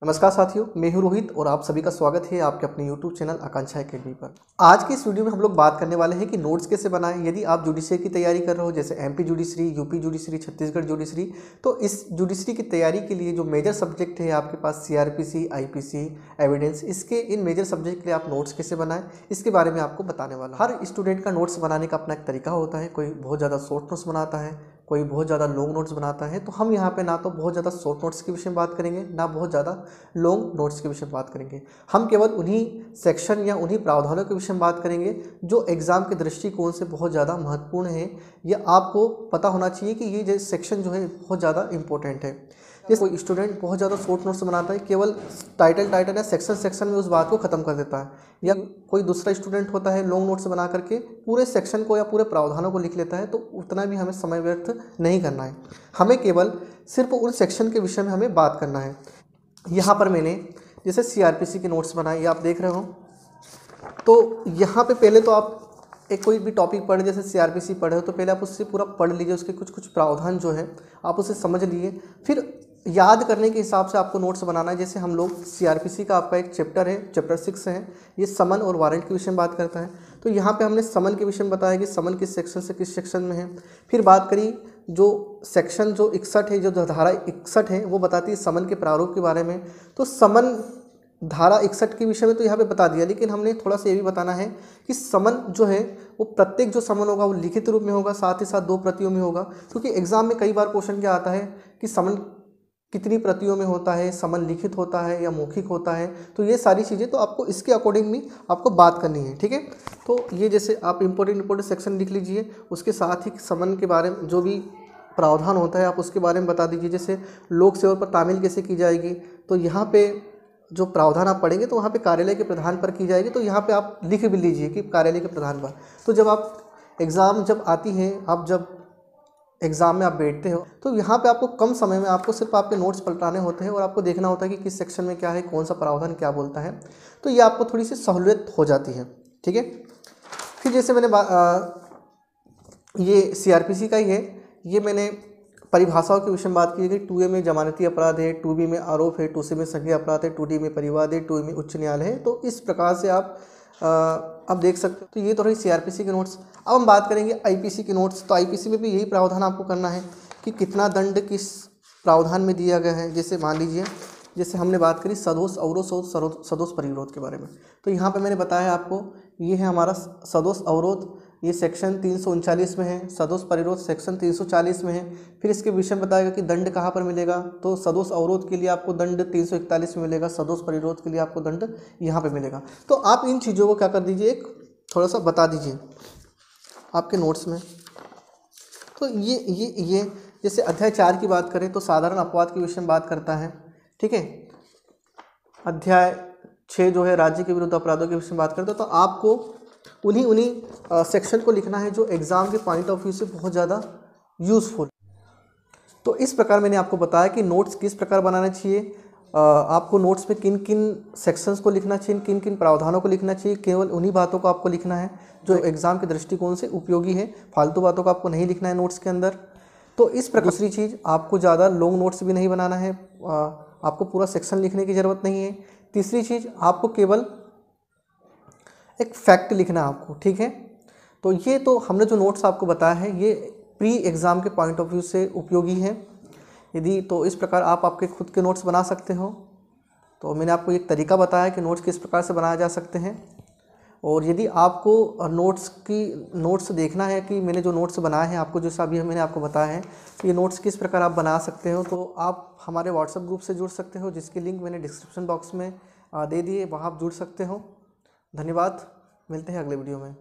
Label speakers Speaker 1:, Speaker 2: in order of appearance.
Speaker 1: नमस्कार साथियों, मैं हूं रोहित और आप सभी का स्वागत है आपके अपने YouTube चैनल आकांक्षा एकेडमी पर। आज की इस वीडियो में हम लोग बात करने वाले हैं कि नोट्स कैसे बनाएं। यदि आप जुडिशरी की तैयारी कर रहे हो, जैसे MP judiciary, UP judiciary, Chhattisgarh judiciary, तो इस जुडिशरी की तैयारी के लिए जो मेजर सब्जेक्ट है आपके पास CRPC, IPC, एविडेंस, इसके इन मेजर सब्जेक्ट के लिए आप नोट्स कैसे बनाएं, इसके बारे में आपको बताने वाला। हर स्टूडेंट का नोट्स बनाने का अपना एक तरीका होता है। कोई बहुत ज़्यादा शॉर्ट नोट्स बनाता है, कोई बहुत ज़्यादा लॉन्ग नोट्स बनाता है। तो हम यहाँ पे ना तो बहुत ज़्यादा शॉर्ट नोट्स के विषय में बात करेंगे, ना बहुत ज़्यादा लॉन्ग नोट्स के विषय में बात करेंगे। हम केवल उन्हीं सेक्शन या उन्हीं प्रावधानों के विषय में बात करेंगे जो एग्जाम के दृष्टिकोण से बहुत ज़्यादा महत्वपूर्ण है, या आपको पता होना चाहिए कि ये सेक्शन जो है बहुत ज़्यादा इंपॉर्टेंट है। जैसे कोई स्टूडेंट बहुत ज़्यादा शॉर्ट नोट्स बनाता है, केवल टाइटल या सेक्शन में उस बात को ख़त्म कर देता है, या कोई दूसरा स्टूडेंट होता है लॉन्ग नोट्स बना करके पूरे सेक्शन को या पूरे प्रावधानों को लिख लेता है। तो उतना भी हमें समय व्यर्थ नहीं करना है, हमें केवल सिर्फ उन सेक्शन के विषय में हमें बात करना है। यहाँ पर मैंने जैसे CRPC के नोट्स बनाए, ये आप देख रहे हो। तो यहाँ पे पहले तो आप एक कोई भी टॉपिक पढ़े, जैसे CRPC पढ़े हो तो पहले आप उससे पूरा पढ़ लीजिए, उसके कुछ प्रावधान जो है आप उसे समझ लिए, फिर याद करने के हिसाब से आपको नोट्स बनाना है। जैसे हम लोग CRPC का आपका एक चैप्टर है, चैप्टर 6 है, ये समन और वारंट के विषय में बात करता है। तो यहाँ पे हमने समन के विषय में बताया कि समन किस सेक्शन से किस सेक्शन में है। फिर बात करी जो सेक्शन जो 61 है, जो धारा 61 है, वो बताती है समन के प्रारूप के बारे में। तो समन धारा 61 के विषय में तो यहाँ पे बता दिया, लेकिन हमने थोड़ा सा ये भी बताना है कि समन जो है वो प्रत्येक जो समन होगा वो लिखित रूप में होगा, साथ ही साथ 2 प्रतियों में होगा। क्योंकि एग्जाम में कई बार क्वेश्चन क्या आता है कि समन कितनी प्रतियों में होता है, समन लिखित होता है या मौखिक होता है। तो ये सारी चीज़ें तो आपको इसके अकॉर्डिंग भी आपको बात करनी है, ठीक है। तो ये जैसे आप इंपॉर्टेंट सेक्शन लिख लीजिए, उसके साथ ही समन के बारे में जो भी प्रावधान होता है आप उसके बारे में बता दीजिए। जैसे लोक सेवा पर तामील कैसे की जाएगी, तो यहाँ पे जो प्रावधान आप पढ़ेंगे तो वहाँ पे कार्यालय के प्रधान पर की जाएगी। तो यहाँ पे आप लिख भी लीजिए कि कार्यालय के प्रधान पर। तो जब आप एग्ज़ाम जब आती है, आप जब एग्ज़ाम में आप बैठते हो, तो यहाँ पे आपको कम समय में आपको सिर्फ आपके नोट्स पलटाने होते हैं और आपको देखना होता है कि किस सेक्शन में क्या है, कौन सा प्रावधान क्या बोलता है। तो ये आपको थोड़ी सी सहूलियत हो जाती है, ठीक है। फिर जैसे मैंने ये CRPC का ही है, ये मैंने परिभाषाओं के विषय में बात की है कि 2A में जमानती अपराध है, 2B में आरोप है, 2C में संज्ञेय अपराध है, 2D में परिवाद है, 2E में उच्च न्यायालय है। तो इस प्रकार से आप देख सकते हो। तो ये तो रही CRPC के नोट्स। अब हम बात करेंगे IPC के नोट्स। तो IPC में भी यही प्रावधान आपको करना है कि कितना दंड किस प्रावधान में दिया गया है। जैसे मान लीजिए, जैसे हमने बात करी सदोष अवरोध सदोष परिरोध के बारे में, तो यहाँ पे मैंने बताया आपको, ये है हमारा सदोष अवरोध, ये सेक्शन 339 में है, सदोष परिरोध सेक्शन 340 में है। फिर इसके विषय में बताएगा कि दंड कहाँ पर मिलेगा। तो सदोष अवरोध के लिए आपको दंड 341 में मिलेगा, सदोष परिरोध के लिए आपको दंड यहाँ पे मिलेगा। तो आप इन चीज़ों को क्या कर दीजिए, एक थोड़ा सा बता दीजिए आपके नोट्स में। तो ये जैसे अध्याय 4 की बात करें तो साधारण अपवाद के विषय में बात करता है, ठीक है। अध्याय 6 जो है राज्य के विरुद्ध अपराधों के विषय में बात करता है। तो आपको उन्हीं सेक्शन को लिखना है जो एग्ज़ाम के पॉइंट ऑफ व्यू से बहुत ज़्यादा यूज़फुल। तो इस प्रकार मैंने आपको बताया कि नोट्स किस प्रकार बनाने चाहिए, आपको नोट्स में किन किन सेक्शंस को लिखना चाहिए, किन किन प्रावधानों को लिखना चाहिए। केवल उन्हीं बातों को आपको लिखना है जो एग्ज़ाम के दृष्टिकोण से उपयोगी है, फालतू बातों को आपको नहीं लिखना है नोट्स के अंदर। तो इस प्रकार दूसरी चीज़, आपको ज़्यादा लॉन्ग नोट्स भी नहीं बनाना है, आपको पूरा सेक्शन लिखने की ज़रूरत नहीं है। तीसरी चीज़, आपको केवल एक फैक्ट लिखना है आपको, ठीक है। तो ये तो हमने जो नोट्स आपको बताया है ये प्री एग्ज़ाम के पॉइंट ऑफ व्यू से उपयोगी है। यदि तो इस प्रकार आप आपके खुद के नोट्स बना सकते हो। तो मैंने आपको एक तरीका बताया कि नोट्स किस प्रकार से बनाए जा सकते हैं। और यदि आपको नोट्स देखना है कि मैंने जो नोट्स बनाए हैं आपको, जैसा अभी मैंने आपको बताया है ये नोट्स किस प्रकार आप बना सकते हो, तो आप हमारे व्हाट्सएप ग्रुप से जुड़ सकते हो, जिसकी लिंक मैंने डिस्क्रिप्शन बॉक्स में दे दी है, वहाँ आप जुड़ सकते हो। धन्यवाद, मिलते हैं अगले वीडियो में।